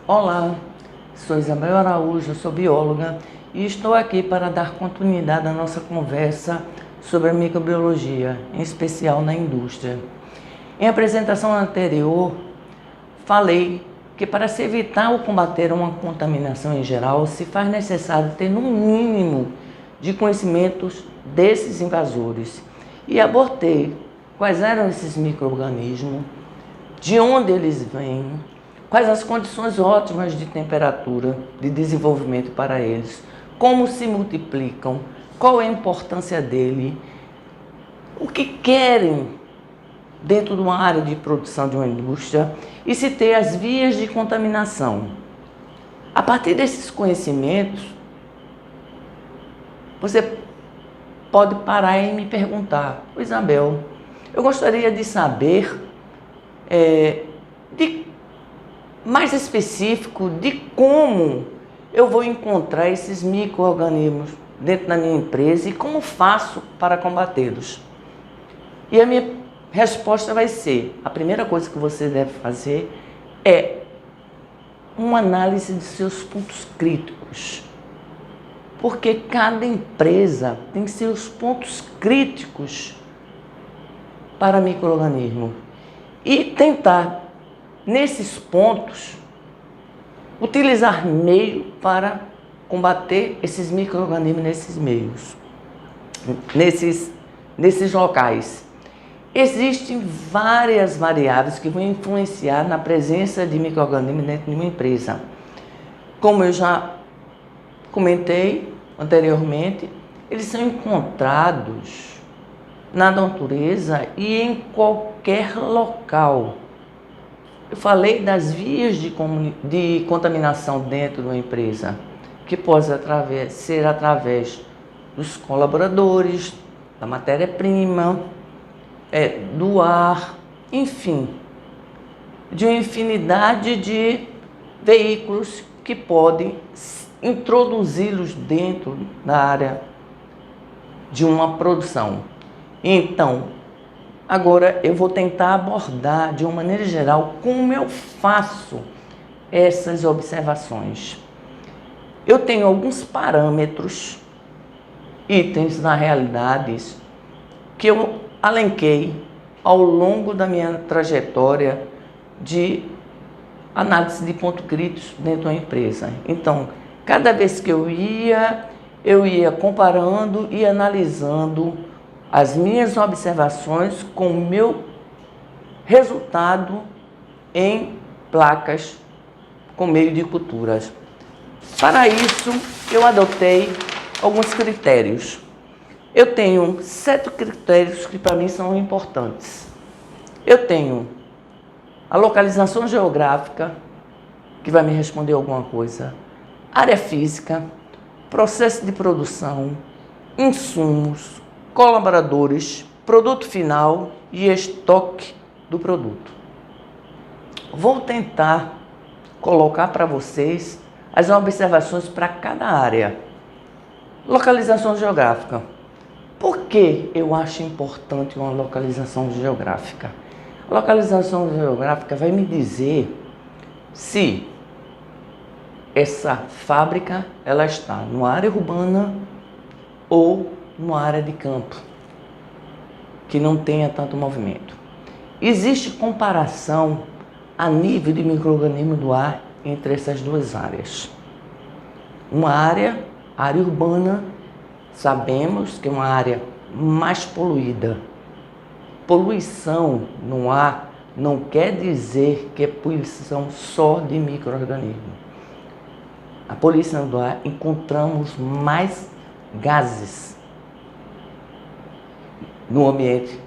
Olá, sou Isabel Araújo, sou bióloga e estou aqui para dar continuidade à nossa conversa sobre a microbiologia, em especial na indústria. Em apresentação anterior, falei que para se evitar ou combater uma contaminação em geral, se faz necessário ter no mínimo de conhecimentos desses invasores e abordei quais eram esses micro-organismos, de onde eles vêm, quais as condições ótimas de temperatura, de desenvolvimento para eles, como se multiplicam, qual é a importância dele, o que querem dentro de uma área de produção de uma indústria e se tem as vias de contaminação. A partir desses conhecimentos, você pode parar e me perguntar: Isabel, eu gostaria de saber mais específico de como eu vou encontrar esses micro-organismos dentro da minha empresa e como faço para combatê-los. E a minha resposta vai ser: a primeira coisa que você deve fazer é uma análise de seus pontos críticos. Porque cada empresa tem seus pontos críticos para micro-organismo. E tentar, nesses pontos, utilizar meio para combater esses micro-organismos nesses locais. Existem várias variáveis que vão influenciar na presença de micro-organismos dentro de uma empresa. Como eu já comentei anteriormente, eles são encontrados na natureza e em qualquer local. Eu falei das vias de contaminação dentro de uma empresa, que pode ser através dos colaboradores, da matéria-prima, do ar, enfim, de uma infinidade de veículos que podem introduzi-los dentro da área de uma produção. Então, agora eu vou tentar abordar de uma maneira geral como eu faço essas observações. Eu tenho alguns parâmetros, itens na realidade, que eu alenquei ao longo da minha trajetória de análise de pontos críticos dentro de uma empresa. Então, cada vez que eu ia comparando e analisando as minhas observações com o meu resultado em placas com meio de culturas. Para isso, eu adotei alguns critérios. Eu tenho 7 critérios que para mim são importantes. Eu tenho a localização geográfica, que vai me responder alguma coisa, área física, processo de produção, insumos, colaboradores, produto final e estoque do produto. Vou tentar colocar para vocês as observações para cada área. Localização geográfica. Por que eu acho importante uma localização geográfica? A localização geográfica vai me dizer se essa fábrica ela está numa área urbana ou numa área de campo, que não tenha tanto movimento. Existe comparação a nível de micro-organismo do ar entre essas duas áreas. Uma área urbana, sabemos que é uma área mais poluída. Poluição no ar não quer dizer que é poluição só de micro-organismos. A poluição do ar encontramos mais gases no ambiente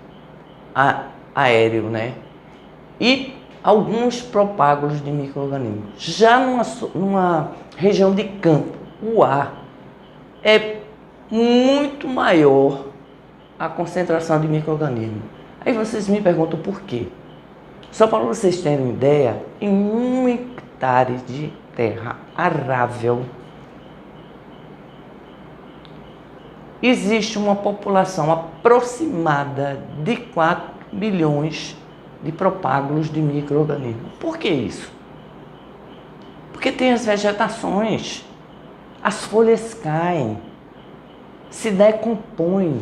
aéreo, né? E alguns propágulos de micro-organismos. Já numa região de campo, o ar é muito maior a concentração de micro-organismos. Aí vocês me perguntam por quê? Só para vocês terem uma ideia, em 1 hectare de terra arável, existe uma população aproximada de 4 bilhões de propágulos de micro-organismos. Por que isso? Porque tem as vegetações, as folhas caem, se decompõem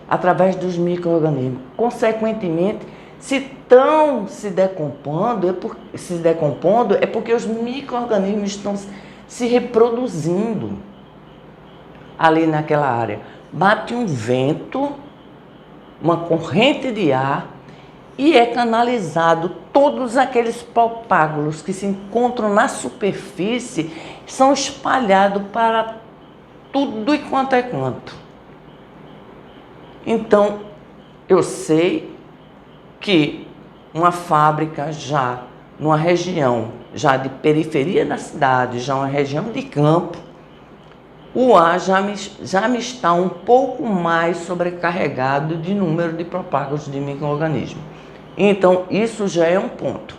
através dos micro-organismos. Consequentemente, se estão se decompondo, é porque os micro-organismos estão se reproduzindo ali naquela área. Bate um vento, uma corrente de ar, e é canalizado. Todos aqueles propágulos que se encontram na superfície são espalhados para tudo e quanto é canto. Então, eu sei que uma fábrica já numa região já de periferia da cidade, já uma região de campo, o ar já me está um pouco mais sobrecarregado de número de propágulos de micro-organismos. Então, isso já é um ponto.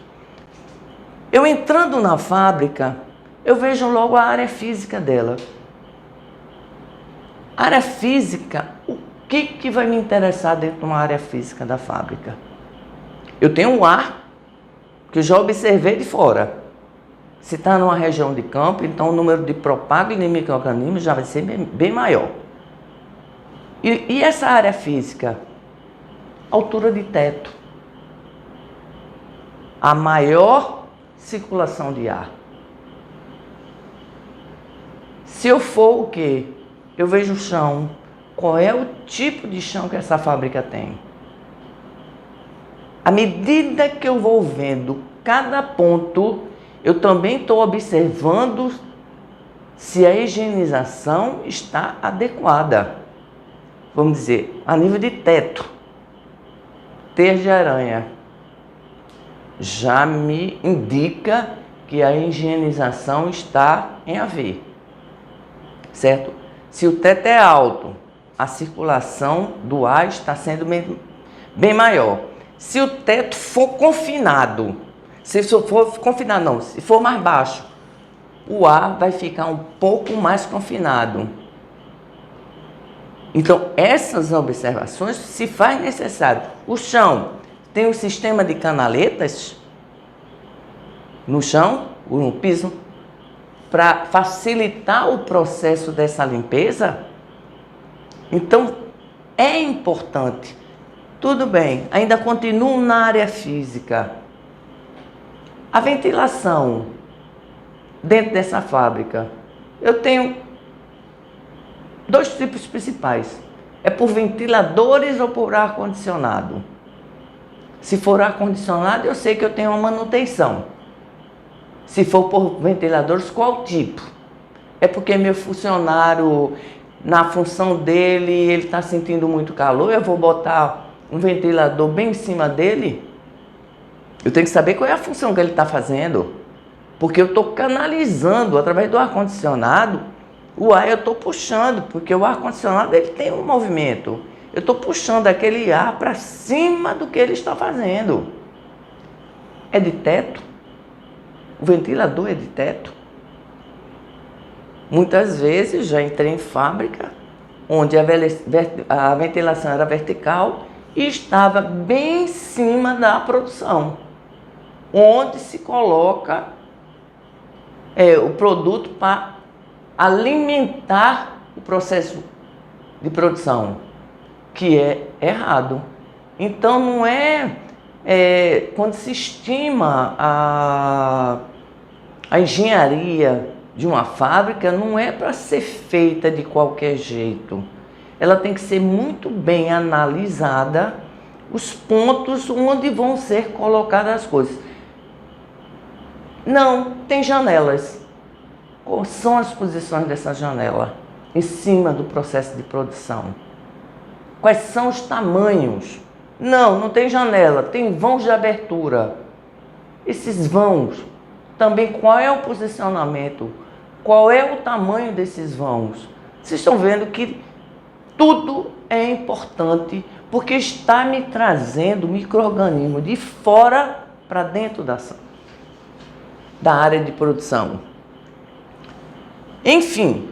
Eu entrando na fábrica, eu vejo logo a área física dela. Área física, o que vai me interessar dentro de uma área física da fábrica? Eu tenho um ar que eu já observei de fora. Se está numa região de campo, então o número de propágulos de micro-organismos já vai ser bem maior. E essa área física? Altura de teto. A maior circulação de ar. Se eu for o quê? Eu vejo o chão. Qual é o tipo de chão que essa fábrica tem? À medida que eu vou vendo cada ponto, eu também estou observando se a higienização está adequada. Vamos dizer, a nível de teto, teia de aranha, já me indica que a higienização está em haver, certo? Se o teto é alto, a circulação do ar está sendo bem maior. Se o teto for confinado, se for mais baixo, o ar vai ficar um pouco mais confinado. Então, essas observações se faz necessário. O chão tem um sistema de canaletas no chão, no piso, para facilitar o processo dessa limpeza. Então, é importante. Tudo bem, ainda continuo na área física. A ventilação dentro dessa fábrica, eu tenho dois tipos principais. É por ventiladores ou por ar-condicionado. Se for ar-condicionado, eu sei que eu tenho uma manutenção. Se for por ventiladores, qual tipo? É porque meu funcionário, na função dele, ele está sentindo muito calor, eu vou botar um ventilador bem em cima dele? Eu tenho que saber qual é a função que ele está fazendo. Porque eu estou canalizando, através do ar-condicionado, o ar eu estou puxando, porque o ar-condicionado ele tem um movimento. Eu estou puxando aquele ar para cima do que ele está fazendo. É de teto? O ventilador é de teto? Muitas vezes já entrei em fábrica onde a ventilação era vertical e estava bem em cima da produção, onde se coloca o produto para alimentar o processo de produção, que é errado. Então não quando se estima a engenharia de uma fábrica, não é para ser feita de qualquer jeito. Ela tem que ser muito bem analisada, os pontos onde vão ser colocadas as coisas. Não, tem janelas. Quais são as posições dessa janela em cima do processo de produção? Quais são os tamanhos? Não tem janela, tem vãos de abertura. Esses vãos, também qual é o posicionamento? Qual é o tamanho desses vãos? Vocês estão vendo que tudo é importante, porque está me trazendo micro-organismo de fora para dentro da área de produção. Enfim,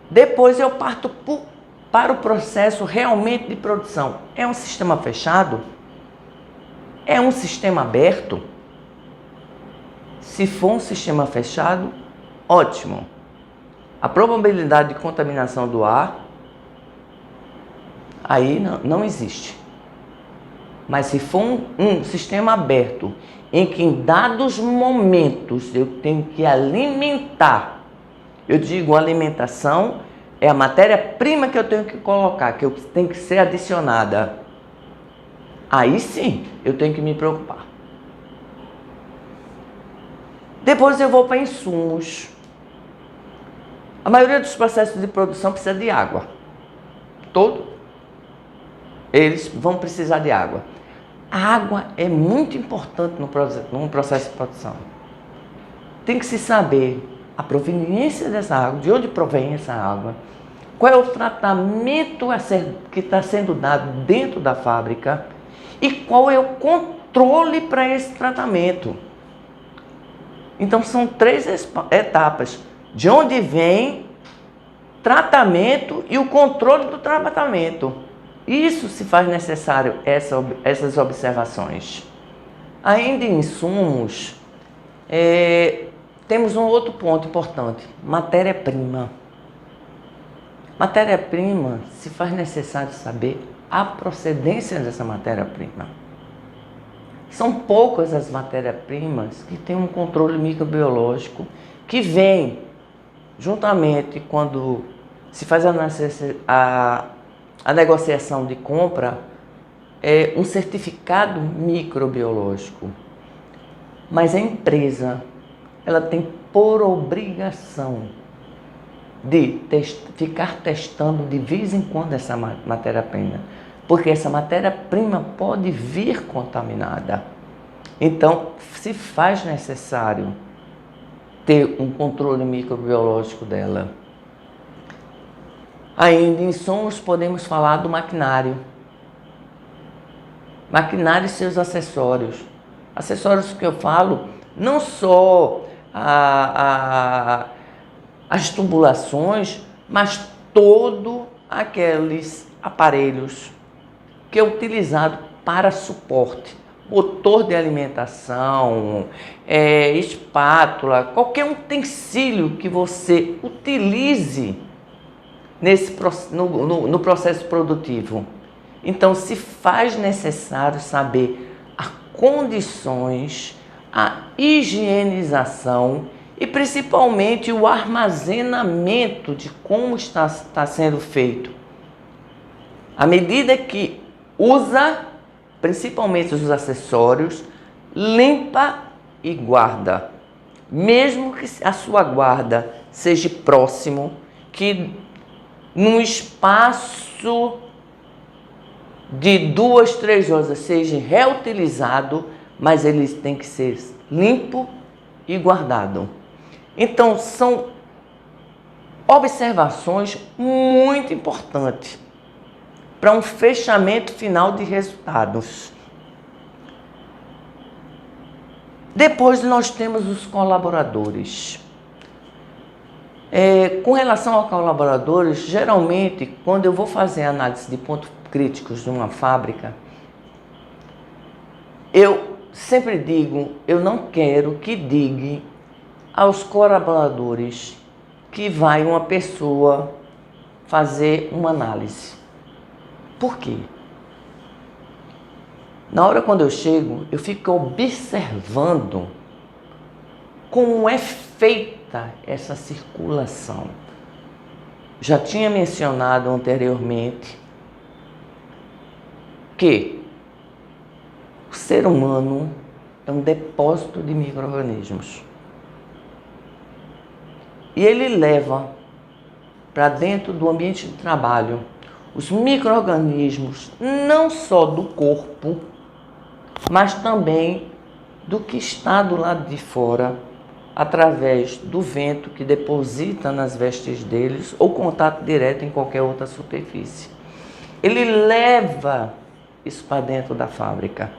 depois eu parto para o processo realmente de produção. É um sistema fechado? É um sistema aberto? Se for um sistema fechado, ótimo. A probabilidade de contaminação do ar, aí não existe. Mas se for um sistema aberto, em que em dados momentos eu tenho que alimentar, eu digo alimentação, é a matéria-prima que eu tenho que colocar, que tem que ser adicionada. Aí sim, eu tenho que me preocupar. Depois eu vou para insumos. A maioria dos processos de produção precisa de água. Todos eles vão precisar de água. A água é muito importante no processo de produção. Tem que se saber a proveniência dessa água, de onde provém essa água, qual é o tratamento que está sendo dado dentro da fábrica e qual é o controle para esse tratamento. Então são 3 etapas: de onde vem, tratamento e o controle do tratamento. Isso se faz necessário essas observações. Ainda em insumos, temos um outro ponto importante: matéria-prima. Matéria-prima, se faz necessário saber a procedência dessa matéria-prima. São poucas as matérias-primas que têm um controle microbiológico que vem juntamente quando se faz a negociação de compra, um certificado microbiológico. Mas a empresa, ela tem por obrigação de ficar testando de vez em quando essa matéria-prima, porque essa matéria-prima pode vir contaminada. Então, se faz necessário ter um controle microbiológico dela. Ainda em insumos, podemos falar do maquinário. Maquinário e seus acessórios. Acessórios que eu falo, não só as tubulações, mas todos aqueles aparelhos que é utilizado para suporte. Motor de alimentação, espátula, qualquer utensílio que você utilize no processo produtivo. Então, se faz necessário saber as condições, a higienização e principalmente o armazenamento de como está sendo feito. À medida que usa, principalmente os acessórios, limpa e guarda. Mesmo que a sua guarda seja próximo, que num espaço de 2, 3 horas seja reutilizado, mas ele tem que ser limpo e guardado. Então, são observações muito importantes para um fechamento final de resultados. Depois nós temos os colaboradores. Com relação a colaboradores, geralmente, quando eu vou fazer análise de pontos críticos de uma fábrica, eu sempre digo, eu não quero que diga aos colaboradores que vai uma pessoa fazer uma análise. Por quê? Na hora quando eu chego, eu fico observando como é feita essa circulação. Já tinha mencionado anteriormente que o ser humano é um depósito de micro-organismos. E ele leva para dentro do ambiente de trabalho os micro-organismos, não só do corpo, mas também do que está do lado de fora, através do vento que deposita nas vestes deles ou contato direto em qualquer outra superfície. Ele leva isso para dentro da fábrica.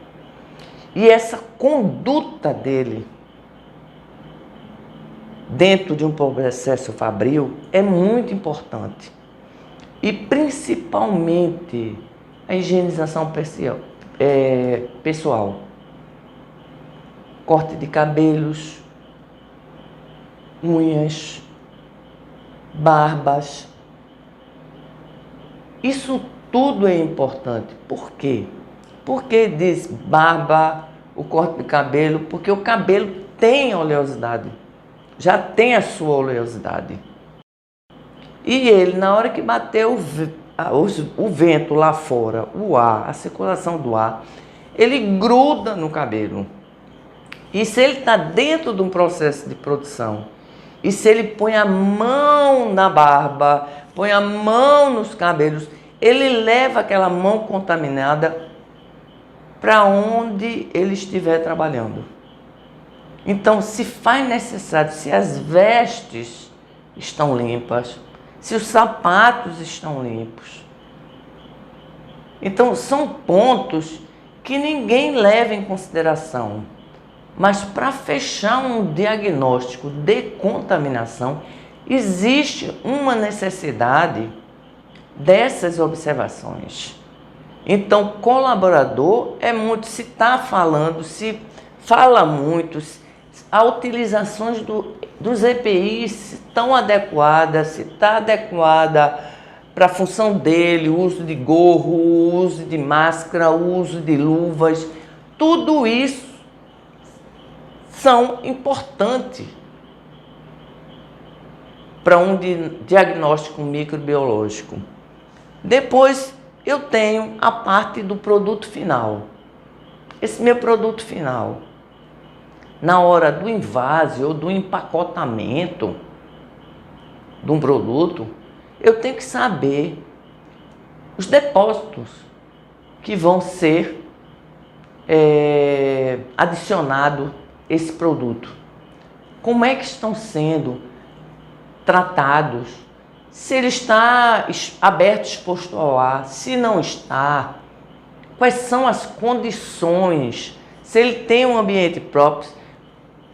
E essa conduta dele dentro de um processo fabril é muito importante. E principalmente a higienização pessoal. Corte de cabelos, unhas, barbas. Isso tudo é importante. Por quê? Porque diz barba, o corte de cabelo, porque o cabelo tem oleosidade, já tem a sua oleosidade. E ele, na hora que bateu o vento lá fora, o ar, a circulação do ar, ele gruda no cabelo. E se ele está dentro de um processo de produção, e se ele põe a mão na barba, põe a mão nos cabelos, ele leva aquela mão contaminada para onde ele estiver trabalhando. Então, se faz necessário, se as vestes estão limpas, se os sapatos estão limpos. Então, são pontos que ninguém leva em consideração. Mas para fechar um diagnóstico de contaminação, existe uma necessidade dessas observações. Então, colaborador é muito, se está falando, se fala muito, a utilizações dos EPIs estão adequadas, se está adequada para a função dele, o uso de gorro, o uso de máscara, o uso de luvas, tudo isso são importantes para um diagnóstico microbiológico. Depois eu tenho a parte do produto final. Esse meu produto final, na hora do invase ou do empacotamento de um produto, eu tenho que saber os depósitos que vão ser adicionados esse produto. Como é que estão sendo tratados? Se ele está aberto, exposto ao ar, se não está, quais são as condições, se ele tem um ambiente próprio.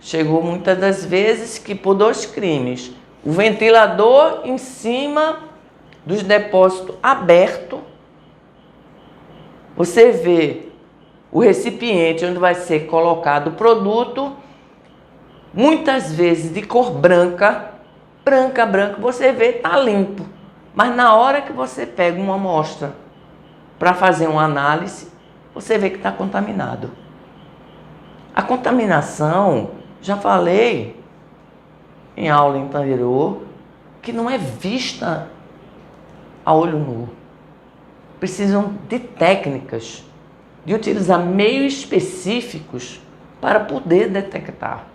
Chegou muitas das vezes que por 2 crimes, o ventilador em cima dos depósitos aberto, você vê o recipiente onde vai ser colocado o produto, muitas vezes de cor branca, você vê, está limpo. Mas na hora que você pega uma amostra para fazer uma análise, você vê que está contaminado. A contaminação, já falei em aula anterior, que não é vista a olho nu. Precisam de técnicas, de utilizar meios específicos para poder detectar.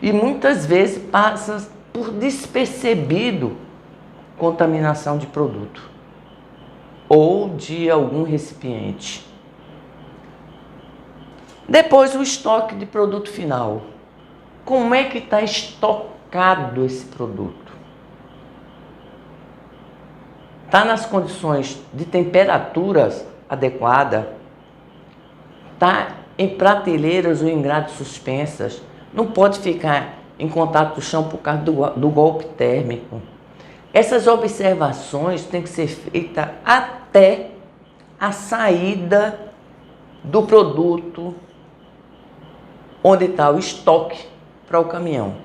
E muitas vezes passa por despercebido contaminação de produto ou de algum recipiente. Depois o estoque de produto final. Como é que está estocado esse produto? Está nas condições de temperaturas adequadas? Está em prateleiras ou em grades suspensas? Não pode ficar em contato com o chão por causa do golpe térmico. Essas observações têm que ser feitas até a saída do produto onde está o estoque para o caminhão.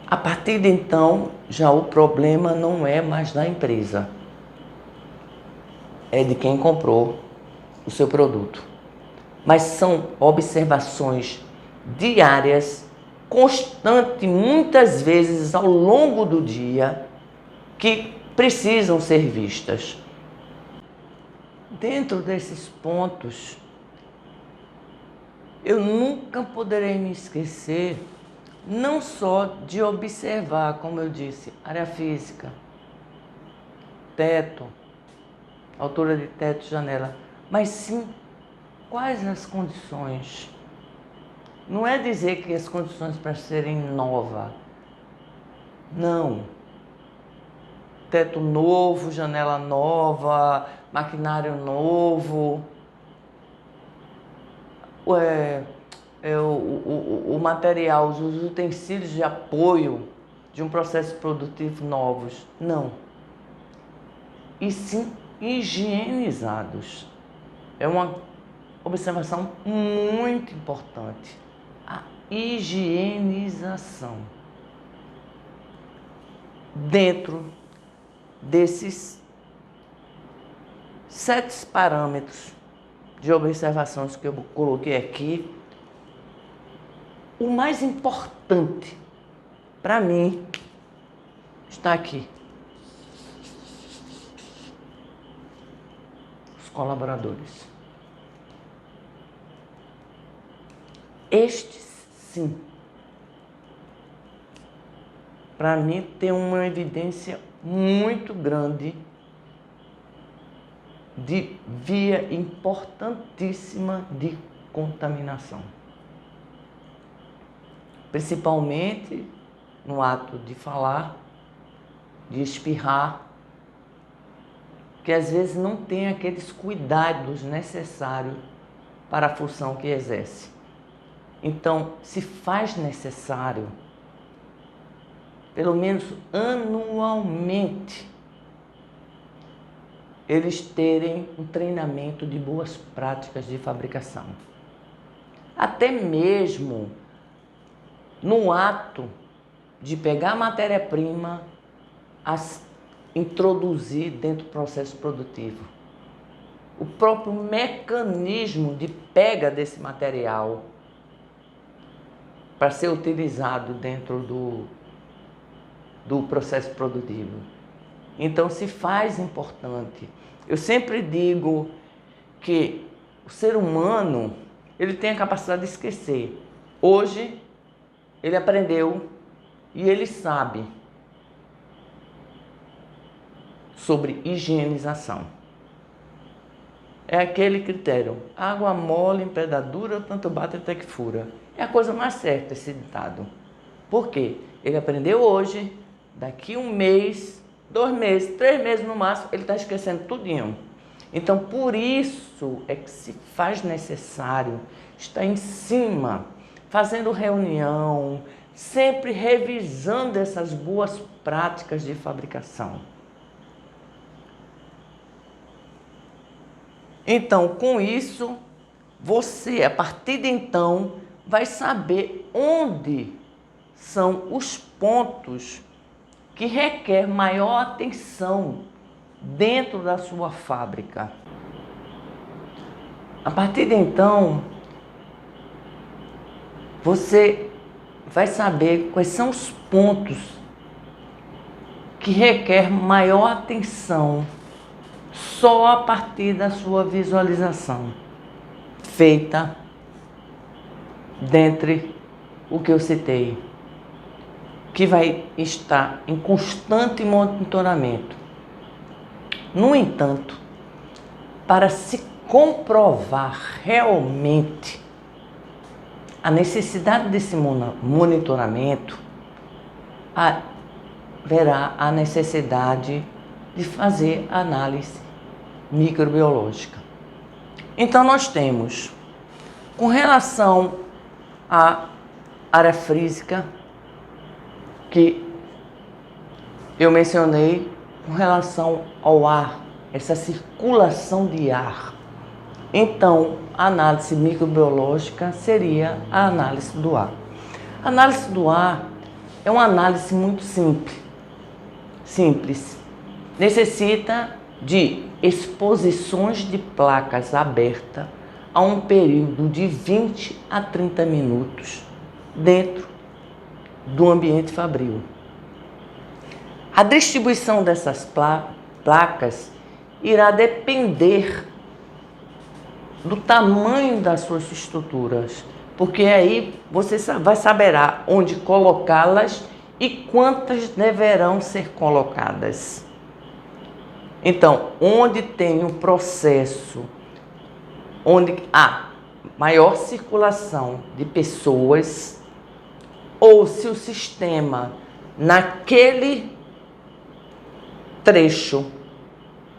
A partir de então, já o problema não é mais da empresa, é de quem comprou o seu produto. Mas são observações diárias, constantes, muitas vezes ao longo do dia, que precisam ser vistas. Dentro desses pontos, eu nunca poderei me esquecer, não só de observar, como eu disse, área física, teto, altura de teto, janela, mas sim quais as condições. Não é dizer que as condições para serem novas. Não. Teto novo, janela nova, maquinário novo. O material, os utensílios de apoio de um processo produtivo novos. Não. E sim higienizados. É uma observação muito importante. A higienização. dentro desses 7 parâmetros de observações que eu coloquei aqui, o mais importante para mim está aqui. Os colaboradores. Estes, sim, para mim tem uma evidência muito grande de via importantíssima de contaminação. Principalmente no ato de falar, de espirrar, que às vezes não tem aqueles cuidados necessários para a função que exerce. Então, se faz necessário, pelo menos anualmente, eles terem um treinamento de boas práticas de fabricação. Até mesmo no ato de pegar a matéria-prima, introduzir dentro do processo produtivo. O próprio mecanismo de pega desse material para ser utilizado dentro do processo produtivo. Então, se faz importante. Eu sempre digo que o ser humano, ele tem a capacidade de esquecer. Hoje, ele aprendeu e ele sabe sobre higienização. É aquele critério, água mole em pedra dura, tanto bate até que fura. É a coisa mais certa esse ditado. Por quê? Ele aprendeu hoje, daqui 1 mês, 2 meses, 3 meses no máximo, ele está esquecendo tudinho. Então, por isso é que se faz necessário estar em cima, fazendo reunião, sempre revisando essas boas práticas de fabricação. Então, com isso, você, a partir de então, vai saber onde são os pontos que requer maior atenção dentro da sua fábrica. A partir de então, você vai saber quais são os pontos que requer maior atenção só a partir da sua visualização, feita dentre o que eu citei, que vai estar em constante monitoramento. No entanto, para se comprovar realmente a necessidade desse monitoramento, haverá a necessidade de fazer análise microbiológica. Então, nós temos, com relação à área física, que eu mencionei, com relação ao ar, essa circulação de ar. Então, a análise microbiológica seria a análise do ar. A análise do ar é uma análise muito simples. Necessita de exposições de placas abertas a um período de 20 a 30 minutos dentro do ambiente fabril. A distribuição dessas placas irá depender do tamanho das suas estruturas, porque aí você vai saberá onde colocá-las e quantas deverão ser colocadas. Então, onde tem um processo, onde há maior circulação de pessoas, ou se o sistema naquele trecho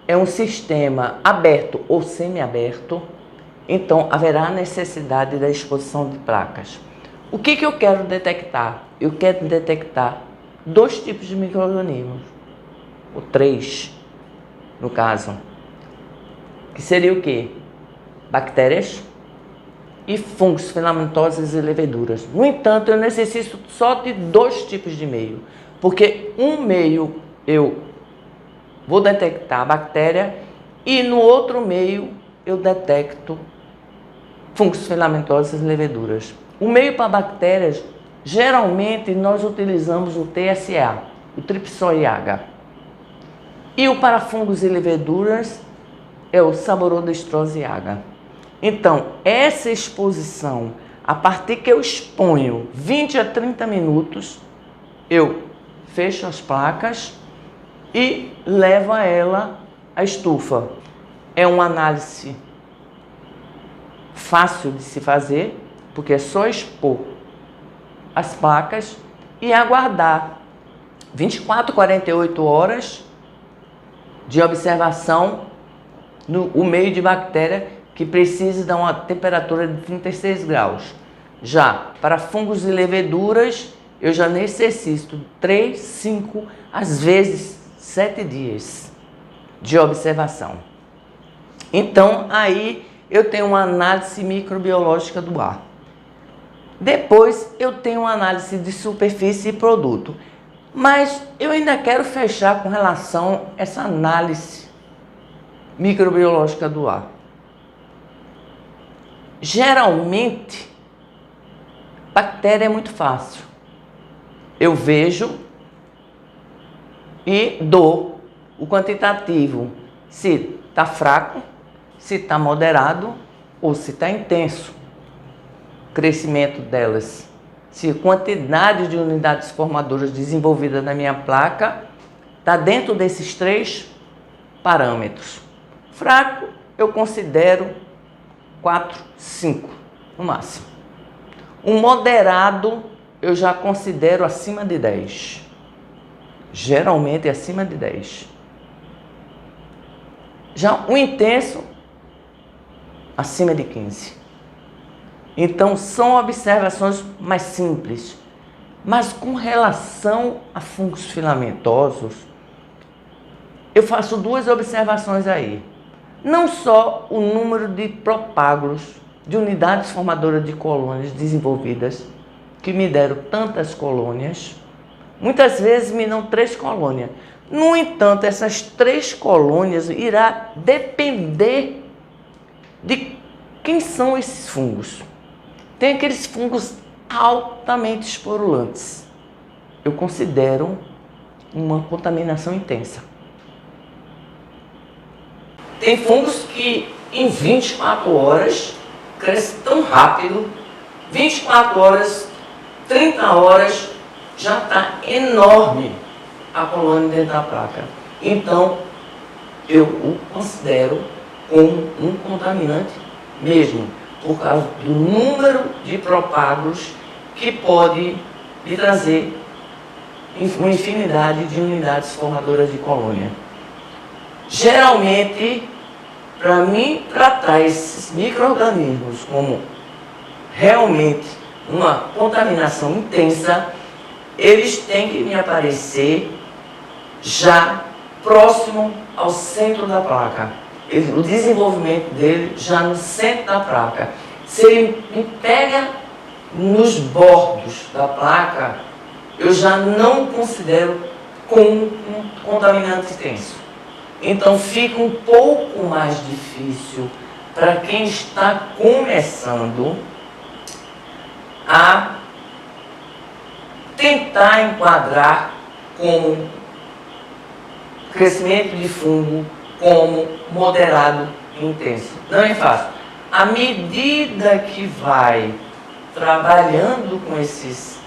é um sistema aberto ou semiaberto, então haverá necessidade da exposição de placas. O que eu quero detectar? Eu quero detectar 2 tipos de micro-organismos, ou 3, no caso, que seria o quê? Bactérias e fungos, filamentosas e leveduras. No entanto, eu necessito só de 2 tipos de meio. Porque um meio eu vou detectar a bactéria e no outro meio eu detecto fungos filamentosos e leveduras. O meio para bactérias, geralmente nós utilizamos o TSA, o Tripsoiaga. E o para fungos e leveduras é o Saborodestrose Agar. Então, essa exposição, a partir que eu exponho 20 a 30 minutos, eu fecho as placas e levo ela à estufa. É uma análise fácil de se fazer, porque é só expor as placas e aguardar 24, 48 horas de observação no meio de bactéria que precisa de uma temperatura de 36 graus. Já para fungos e leveduras, eu já necessito 3, 5, às vezes 7 dias de observação. Então, aí eu tenho uma análise microbiológica do ar. Depois, eu tenho uma análise de superfície e produto. Mas eu ainda quero fechar com relação a essa análise microbiológica do ar. Geralmente, bactéria é muito fácil. Eu vejo e dou o quantitativo, se está fraco, se está moderado ou se está intenso o crescimento delas. Se a quantidade de unidades formadoras desenvolvidas na minha placa está dentro desses 3 parâmetros. Fraco, eu considero 4, 5 no máximo. Um moderado, eu já considero acima de 10. Geralmente é acima de 10. Já o intenso, acima de 15. Então, são observações mais simples. Mas com relação a fungos filamentosos, eu faço 2 observações aí. Não só o número de propágulos, de unidades formadoras de colônias desenvolvidas, que me deram tantas colônias, muitas vezes me dão 3 colônias. No entanto, essas 3 colônias irá depender de quem são esses fungos. Tem aqueles fungos altamente esporulantes. Eu considero uma contaminação intensa. Tem fungos que em 24 horas crescem tão rápido, 24 horas, 30 horas, já está enorme a colônia dentro da placa. Então, eu o considero como um contaminante mesmo, por causa do número de propágulos que pode lhe trazer uma infinidade de unidades formadoras de colônia. Geralmente, para mim tratar esses micro-organismos como realmente uma contaminação intensa, eles têm que me aparecer já próximo ao centro da placa. O desenvolvimento dele já no centro da placa. Se ele me pega nos bordos da placa, eu já não considero como um contaminante intenso. Então fica um pouco mais difícil para quem está começando a tentar enquadrar como crescimento de fungo como moderado e intenso. Não é fácil. À medida que vai trabalhando com essas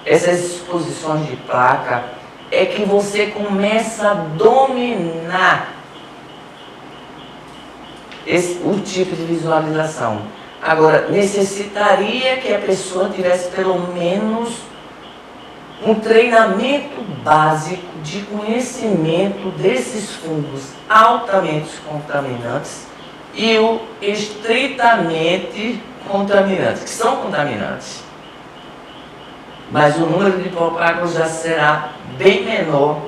exposições de placa, é que você começa a dominar o tipo de visualização. Agora, necessitaria que a pessoa tivesse pelo menos um treinamento básico de conhecimento desses fungos altamente contaminantes e o estritamente contaminantes, que são contaminantes. Mas o número de propágulos já será bem menor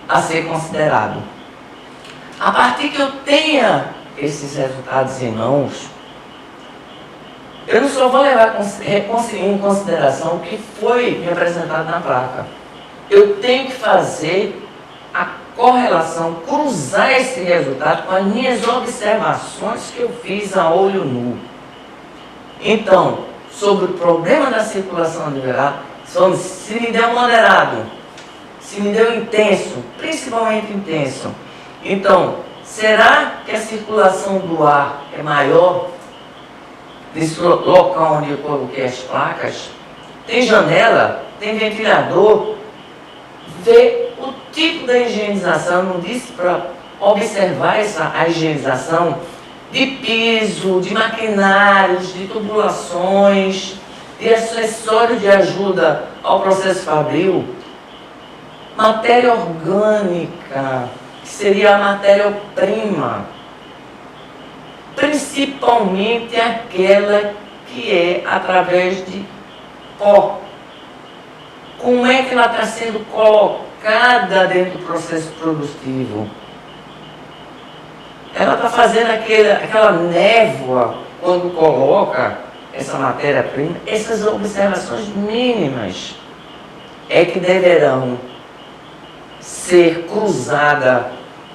a ser considerado. A partir que eu tenha esses resultados em mãos, eu não só vou levar em consideração o que foi me apresentado na placa. eu tenho que fazer a correlação, cruzar esse resultado com as minhas observações que eu fiz a olho nu. Então, sobre o problema da circulação alveolar, se me deu moderado, se me deu intenso, principalmente intenso, então, será que a circulação do ar é maior nesse local onde eu coloquei as placas? Tem janela, tem ventilador, ver o tipo da higienização, eu não disse para observar a higienização de piso, de maquinários, de tubulações, de acessórios de ajuda ao processo fabril, matéria orgânica, que seria a matéria-prima, principalmente aquela que é através de pó. Como é que ela está sendo colocada dentro do processo produtivo? Ela está fazendo aquela névoa quando coloca essa matéria-prima. Essas observações mínimas é que deverão ser cruzadas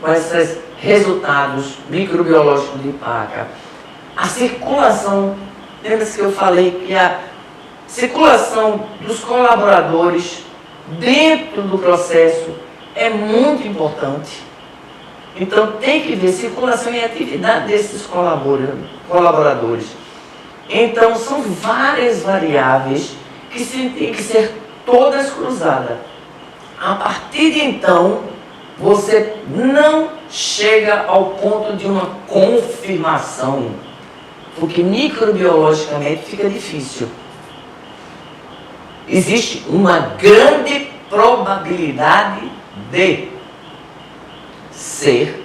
com esses resultados microbiológicos de placa. A circulação, lembra-se que eu falei que a circulação dos colaboradores dentro do processo é muito importante. Então tem que ver circulação e atividade desses colaboradores. Então são várias variáveis que têm que ser todas cruzadas. A partir de então, você não chega ao ponto de uma confirmação, porque microbiologicamente fica difícil. Existe uma grande probabilidade de ser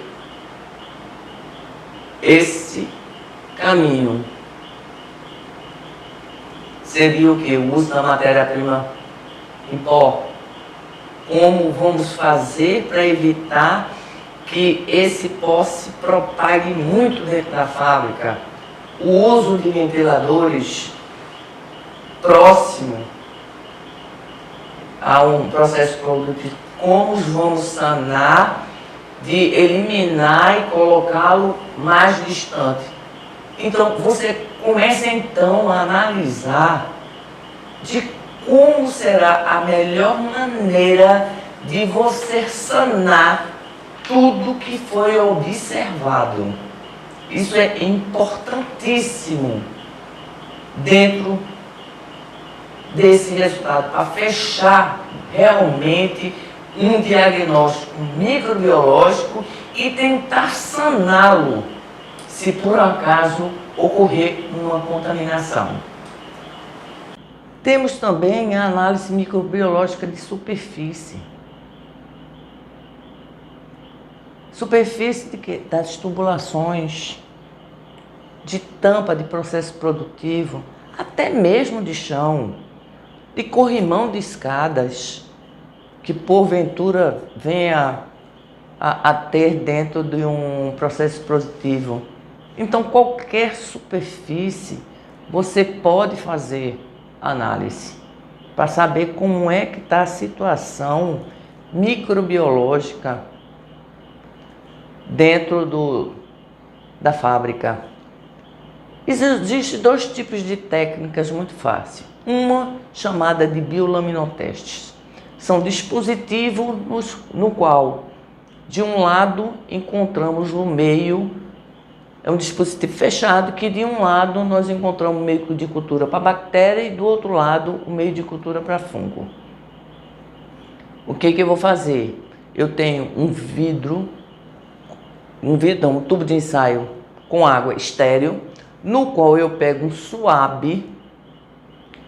esse caminho. Seria o que? O uso da matéria-prima em pó. Como vamos fazer para evitar que esse pó se propague muito dentro da fábrica? O uso de ventiladores próximo a um processo produtivo. Como vamos sanar de eliminar e colocá-lo mais distante? Então, você começa então a analisar de como será a melhor maneira de você sanar tudo que foi observado. Isso é importantíssimo dentro desse resultado, para fechar realmente um diagnóstico microbiológico e tentar saná-lo, se por acaso ocorrer uma contaminação. Temos também a análise microbiológica de superfície. Superfície das tubulações, de tampa de processo produtivo, até mesmo de chão, de corrimão de escadas, que porventura venha a ter dentro de um processo produtivo. Então, qualquer superfície você pode fazer análise para saber como é que está a situação microbiológica dentro da fábrica. Existem dois tipos de técnicas muito fáceis. Uma chamada de biolaminotestes. São dispositivos no qual, de um lado, encontramos no meio, é um dispositivo fechado, que de um lado nós encontramos o meio de cultura para bactéria e do outro lado o meio de cultura para fungo. O que eu vou fazer? Eu tenho um tubo de ensaio com água estéril, no qual eu pego um suave,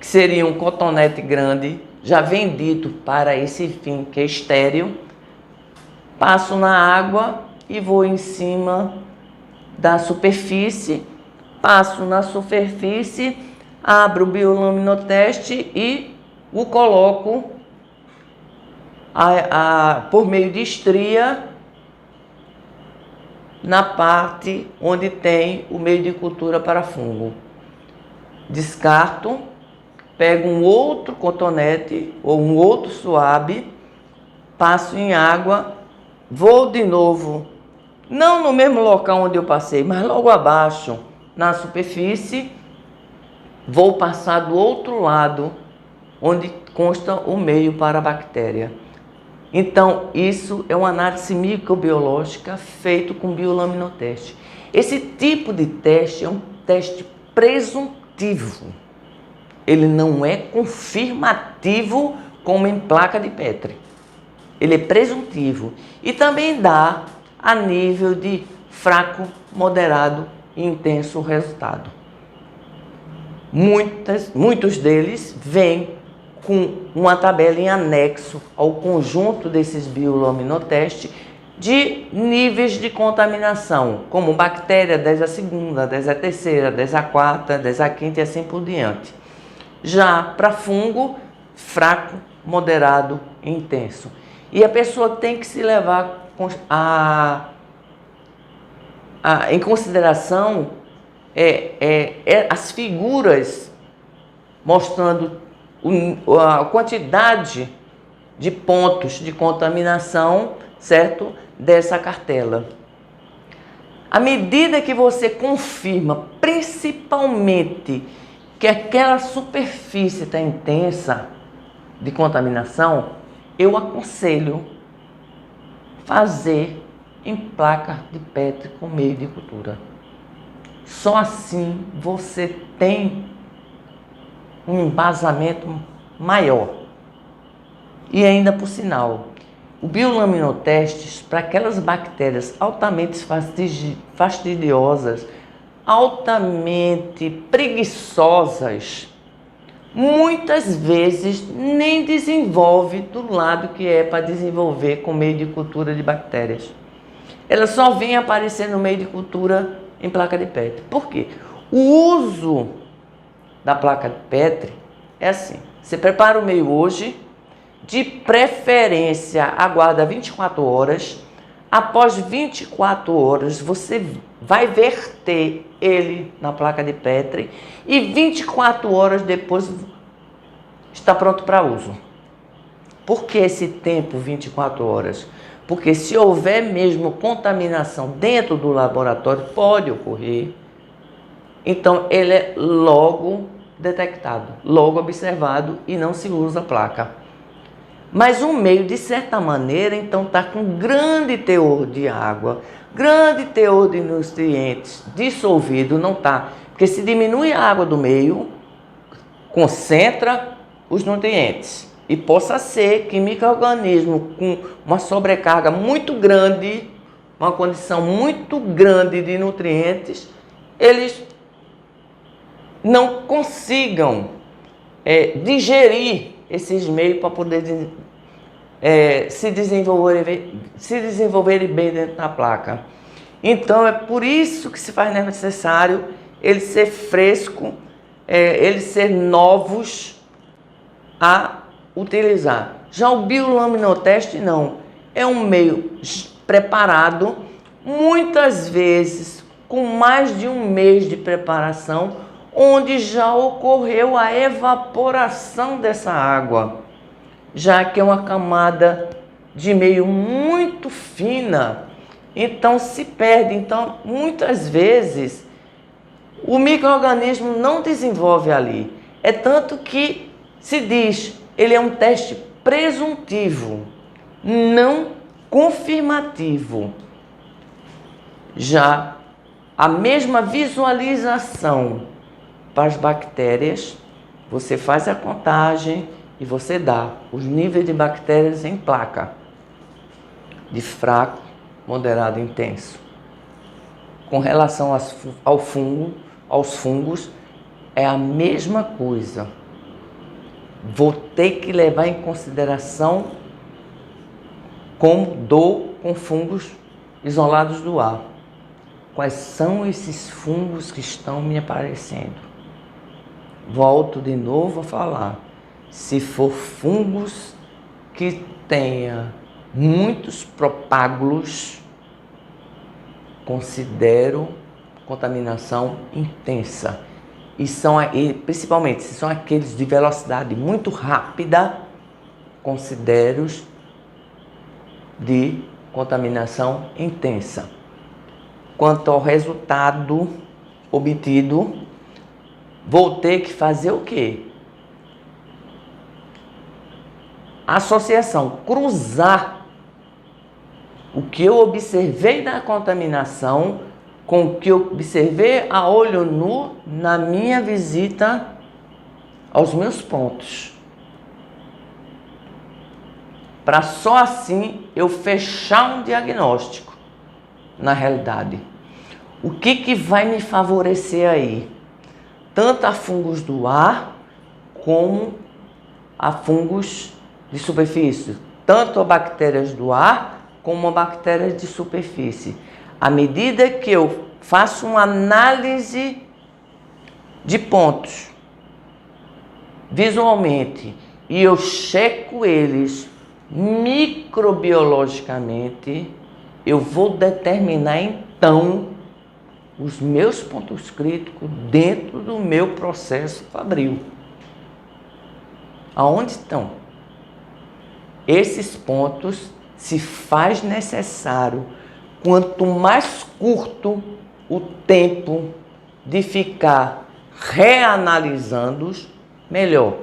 que seria um cotonete grande, já vendido para esse fim, que é estéril, passo na água e vou em cima da superfície, passo na superfície, abro o biolaminoteste e o coloco por meio de estria na parte onde tem o meio de cultura para fungo. Descarto, pego um outro cotonete ou um outro suave passo em água, vou de novo, não no mesmo local onde eu passei, mas logo abaixo, na superfície, vou passar do outro lado, onde consta o meio para a bactéria. Então, isso é uma análise microbiológica feita com biolaminoteste. Esse tipo de teste é um teste presuntivo. Ele não é confirmativo como em placa de Petri. Ele é presuntivo e também dá a nível de fraco, moderado e intenso resultado. Muitos deles vêm com uma tabela em anexo ao conjunto desses biolaminotestes de níveis de contaminação, como bactéria 10 a segunda, 10 a terceira, 10 a quarta, 10 a quinta e assim por diante. Já para fungo, fraco, moderado e intenso. E a pessoa tem que se levar em consideração as figuras mostrando a quantidade de pontos de contaminação, certo? Dessa cartela. À medida que você confirma, principalmente, que aquela superfície está intensa de contaminação, eu aconselho fazer em placa de Petri com meio de cultura. Só assim você tem um embasamento maior. E ainda por sinal, o biolaminotestes para aquelas bactérias altamente fastidiosas, altamente preguiçosas, muitas vezes nem desenvolve do lado que é para desenvolver com meio de cultura de bactérias. Ela só vem aparecer no meio de cultura em placa de Petri. Por quê? O uso da placa de Petri é assim: você prepara o meio hoje, de preferência aguarda 24 horas, após 24 horas você vai verter ele na placa de Petri e 24 horas depois está pronto para uso. Por que esse tempo 24 horas? Porque se houver mesmo contaminação dentro do laboratório, pode ocorrer, então ele é logo detectado, logo observado e não se usa a placa. Mas o meio, de certa maneira, então está com grande teor de água, grande teor de nutrientes dissolvido, não está. Porque se diminui a água do meio, concentra os nutrientes. E possa ser que micro-organismo com uma sobrecarga muito grande, uma condição muito grande de nutrientes, eles não consigam digerir esses meios para poder se desenvolverem bem dentro da placa. Então é por isso que se faz necessário ele ser fresco, eles ser novos a utilizar. Já o biolaminoteste não, é um meio preparado, muitas vezes com mais de um mês de preparação, onde já ocorreu a evaporação dessa água, já que é uma camada de meio muito fina, então se perde. Então, muitas vezes, o micro-organismo não desenvolve ali. É tanto que se diz, ele é um teste presuntivo, não confirmativo. Já a mesma visualização para as bactérias, você faz a contagem e você dá os níveis de bactérias em placa, de fraco, moderado e intenso. Com relação aos fungos, é a mesma coisa. Vou ter que levar em consideração como dou com fungos isolados do ar. Quais são esses fungos que estão me aparecendo? Volto de novo a falar. Se for fungos que tenha muitos propágulos, considero contaminação intensa. E principalmente, se são aqueles de velocidade muito rápida, considero de contaminação intensa. Quanto ao resultado obtido, vou ter que fazer o quê? Associação, cruzar o que eu observei da contaminação com o que eu observei a olho nu na minha visita aos meus pontos. Para só assim eu fechar um diagnóstico na realidade. O que vai me favorecer aí? Tanto a fungos do ar como a fungos de superfície. Tanto a bactérias do ar como a bactérias de superfície. À medida que eu faço uma análise de pontos visualmente e eu checo eles microbiologicamente, eu vou determinar então os meus pontos críticos dentro do meu processo fabril. Aonde estão? Esses pontos se faz necessário, quanto mais curto o tempo de ficar reanalisando-os, melhor.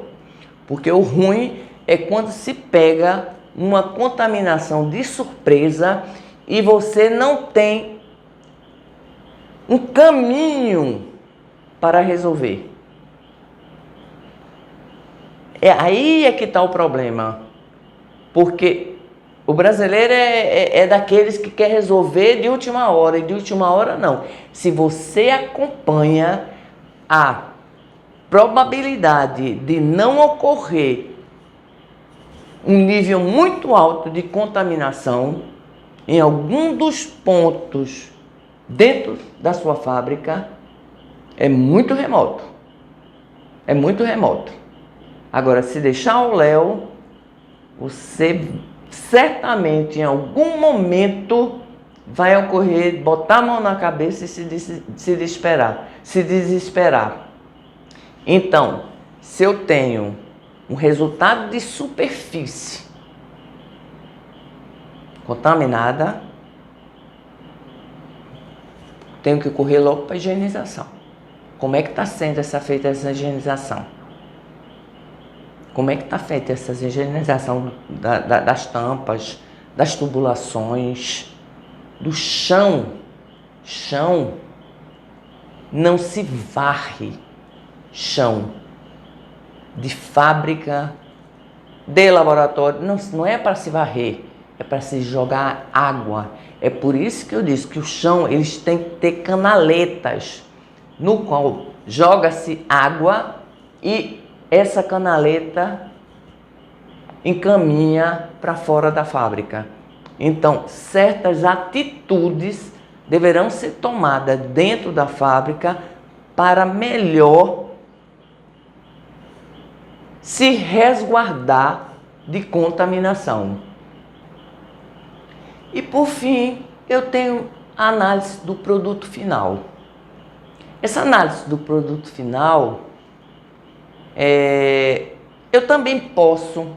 Porque o ruim é quando se pega uma contaminação de surpresa e você não tem um caminho para resolver. Aí é que está o problema. Porque o brasileiro é daqueles que quer resolver de última hora, e de última hora não. Se você acompanha a probabilidade de não ocorrer um nível muito alto de contaminação em algum dos pontos dentro da sua fábrica, é muito remoto. É muito remoto. Agora, se deixar o Léo, você certamente em algum momento vai ocorrer botar a mão na cabeça e se desesperar. Então, se eu tenho um resultado de superfície contaminada, tenho que correr logo para a higienização. Como é que está sendo feita essa higienização? Como é que está feita essa higienização das tampas, das tubulações, do chão? Chão não se varre. Chão de fábrica, de laboratório, não é para se varrer, é para se jogar água. É por isso que eu disse que o chão, eles têm que ter canaletas, no qual joga-se água e essa canaleta encaminha para fora da fábrica. Então, certas atitudes deverão ser tomadas dentro da fábrica para melhor se resguardar de contaminação. E por fim, eu tenho a análise do produto final. Essa análise do produto final, eu também posso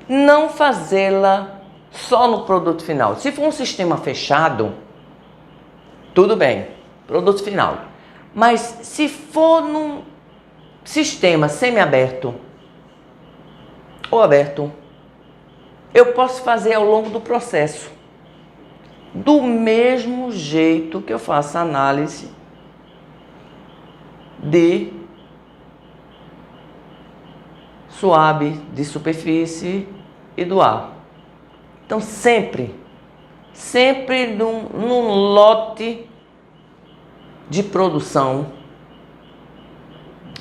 não fazê-la só no produto final. Se for um sistema fechado, tudo bem, produto final. Mas se for num sistema semi-aberto ou aberto, eu posso fazer ao longo do processo, do mesmo jeito que eu faço a análise de suave, de superfície e do ar. Então sempre num lote de produção,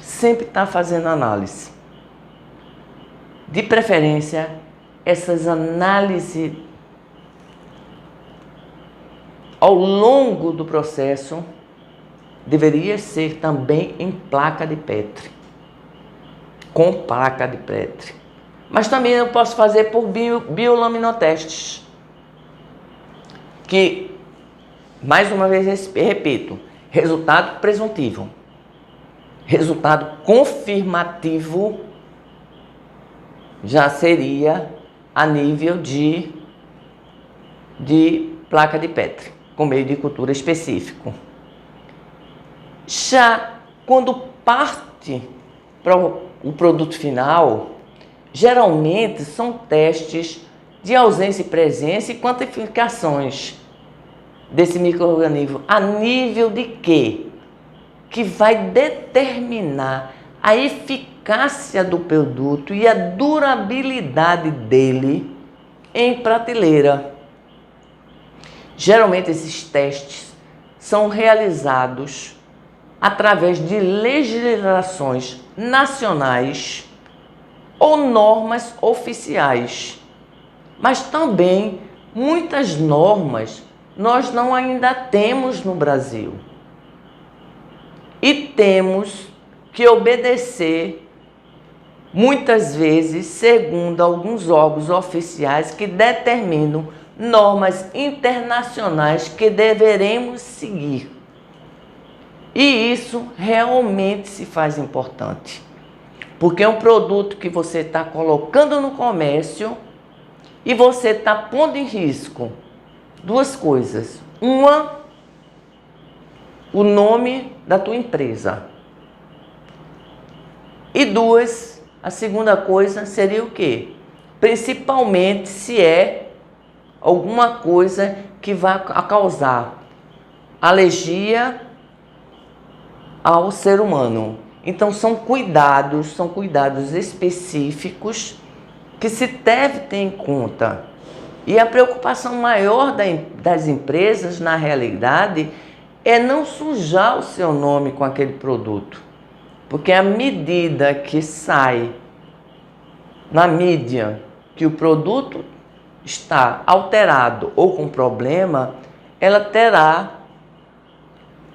sempre está fazendo análise. De preferência, essas análises ao longo do processo deveria ser também em placa de Petri, com placa de Petri. Mas também eu posso fazer por biolaminotestes, que, mais uma vez repito, resultado presuntivo. Resultado confirmativo já seria a nível de placa de Petri, com meio de cultura específico. Já quando parte para o produto final, geralmente são testes de ausência e presença e quantificações desse micro-organismo a nível de quê? Que vai determinar a eficácia do produto e a durabilidade dele em prateleira. Geralmente esses testes são realizados através de legislações nacionais ou normas oficiais. Mas também muitas normas nós não ainda temos no Brasil. E temos que obedecer, muitas vezes, segundo alguns órgãos oficiais que determinam normas internacionais que deveremos seguir. E isso realmente se faz importante, porque é um produto que você está colocando no comércio e você está pondo em risco duas coisas. Uma, o nome da tua empresa. E duas, a segunda coisa seria o quê? Principalmente se é alguma coisa que vai causar alergia ao ser humano. Então são cuidados específicos que se deve ter em conta. E a preocupação maior das empresas, na realidade, é não sujar o seu nome com aquele produto. Porque à medida que sai na mídia que o produto está alterado ou com problema, ela terá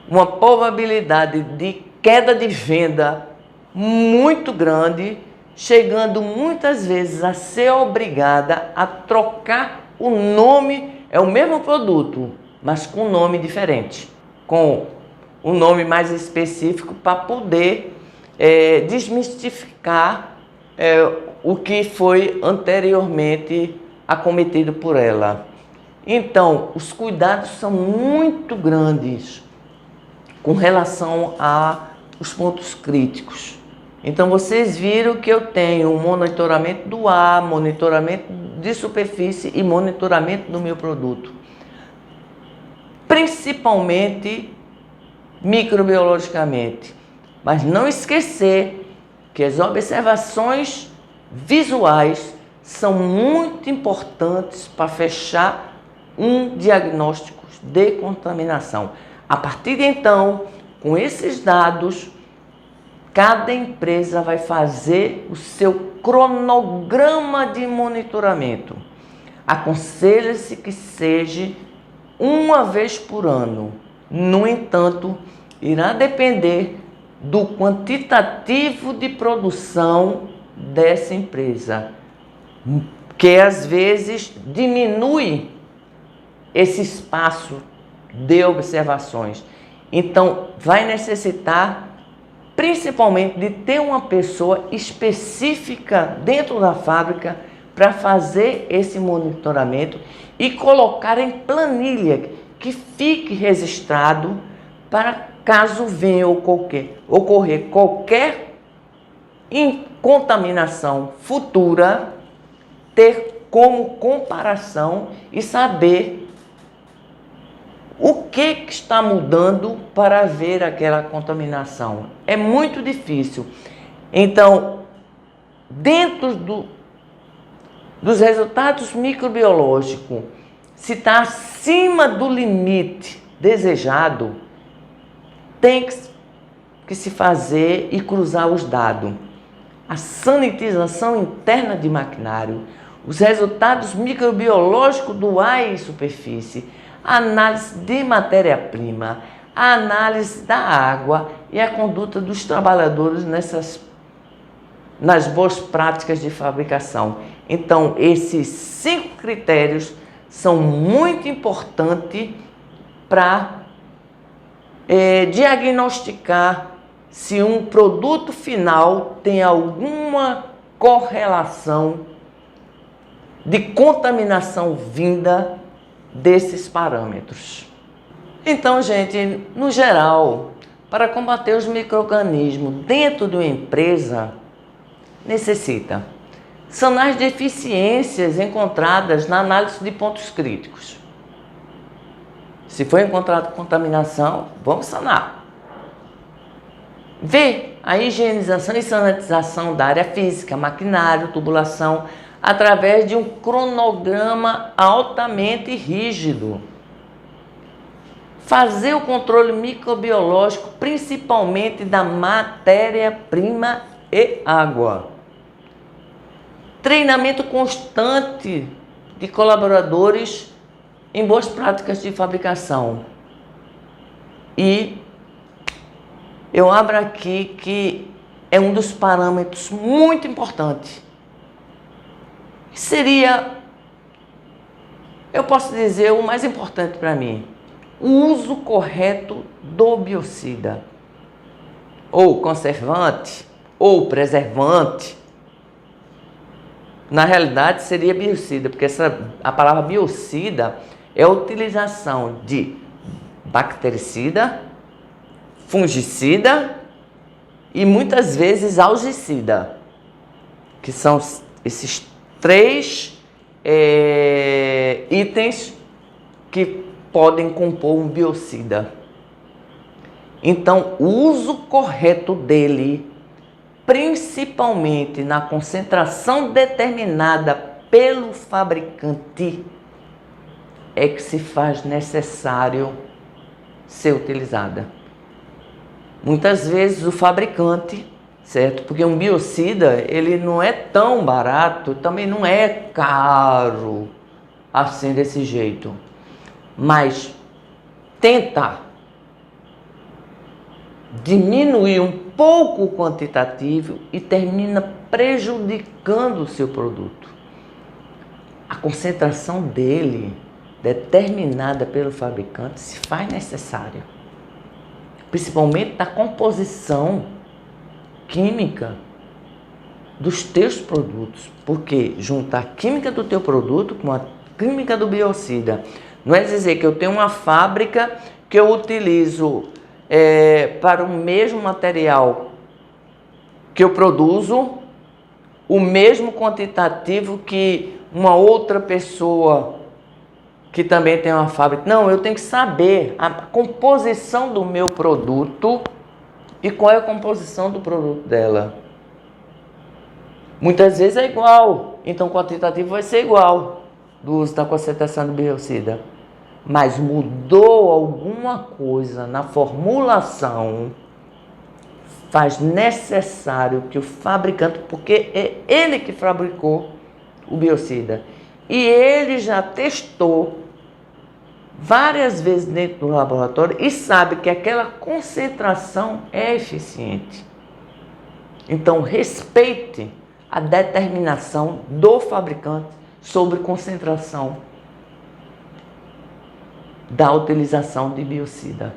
uma probabilidade de queda de venda muito grande, chegando muitas vezes a ser obrigada a trocar o nome, é o mesmo produto, mas com um nome diferente, com um nome mais específico para poder desmistificar o que foi anteriormente acometido por ela. Então, os cuidados são muito grandes com relação aos pontos críticos. Então, vocês viram que eu tenho um monitoramento do ar, monitoramento de superfície e monitoramento do meu produto. Principalmente microbiologicamente. Mas não esquecer que as observações visuais são muito importantes para fechar um diagnóstico de contaminação. A partir de então, com esses dados, cada empresa vai fazer o seu cronograma de monitoramento. Aconselha-se que seja uma vez por ano. No entanto, irá depender do quantitativo de produção dessa empresa, que às vezes diminui esse espaço de observações. Então, vai necessitar principalmente de ter uma pessoa específica dentro da fábrica para fazer esse monitoramento e colocar em planilha que fique registrado para caso venha ocorrer qualquer contaminação futura, ter como comparação e saber o que está mudando para ver aquela contaminação. É muito difícil. Então, dentro dos resultados microbiológicos, se está acima do limite desejado, tem que se fazer e cruzar os dados. A sanitização interna de maquinário, os resultados microbiológicos do ar e superfície, a análise de matéria-prima, a análise da água e a conduta dos trabalhadores nas boas práticas de fabricação. Então, esses 5 critérios são muito importantes para diagnosticar se um produto final tem alguma correlação de contaminação vinda desses parâmetros. Então, gente, no geral, para combater os micro-organismos dentro de uma empresa, necessita sanar as deficiências encontradas na análise de pontos críticos. Se foi encontrada contaminação, vamos sanar. Ver a higienização e sanitização da área física, maquinário, tubulação, através de um cronograma altamente rígido. Fazer o controle microbiológico, principalmente da matéria-prima e água. Treinamento constante de colaboradores em boas práticas de fabricação. E eu abro aqui que é um dos parâmetros muito importantes. Seria, eu posso dizer, o mais importante para mim, o uso correto do biocida, ou conservante, ou preservante. Na realidade seria biocida, porque a palavra biocida é a utilização de bactericida, fungicida e muitas vezes algicida, que são esses três itens que podem compor um biocida. Então, o uso correto dele, principalmente na concentração determinada pelo fabricante, é que se faz necessário ser utilizada. Muitas vezes o fabricante, certo? Porque um biocida, ele não é tão barato, também não é caro assim desse jeito. Mas tenta diminuir um pouco o quantitativo e termina prejudicando o seu produto. A concentração dele, determinada pelo fabricante, se faz necessária, principalmente na composição química dos teus produtos, porque juntar a química do teu produto com a química do biocida, não é dizer que eu tenho uma fábrica que eu utilizo para o mesmo material que eu produzo, o mesmo quantitativo que uma outra pessoa que também tem uma fábrica. Não, eu tenho que saber a composição do meu produto e qual é a composição do produto dela. Muitas vezes é igual, então o quantitativo vai ser igual do uso da concentração do biocida. Mas mudou alguma coisa na formulação, faz necessário que o fabricante, porque é ele que fabricou o biocida, e ele já testou várias vezes dentro do laboratório e sabe que aquela concentração é eficiente. Então, respeite a determinação do fabricante sobre concentração da utilização de biocida.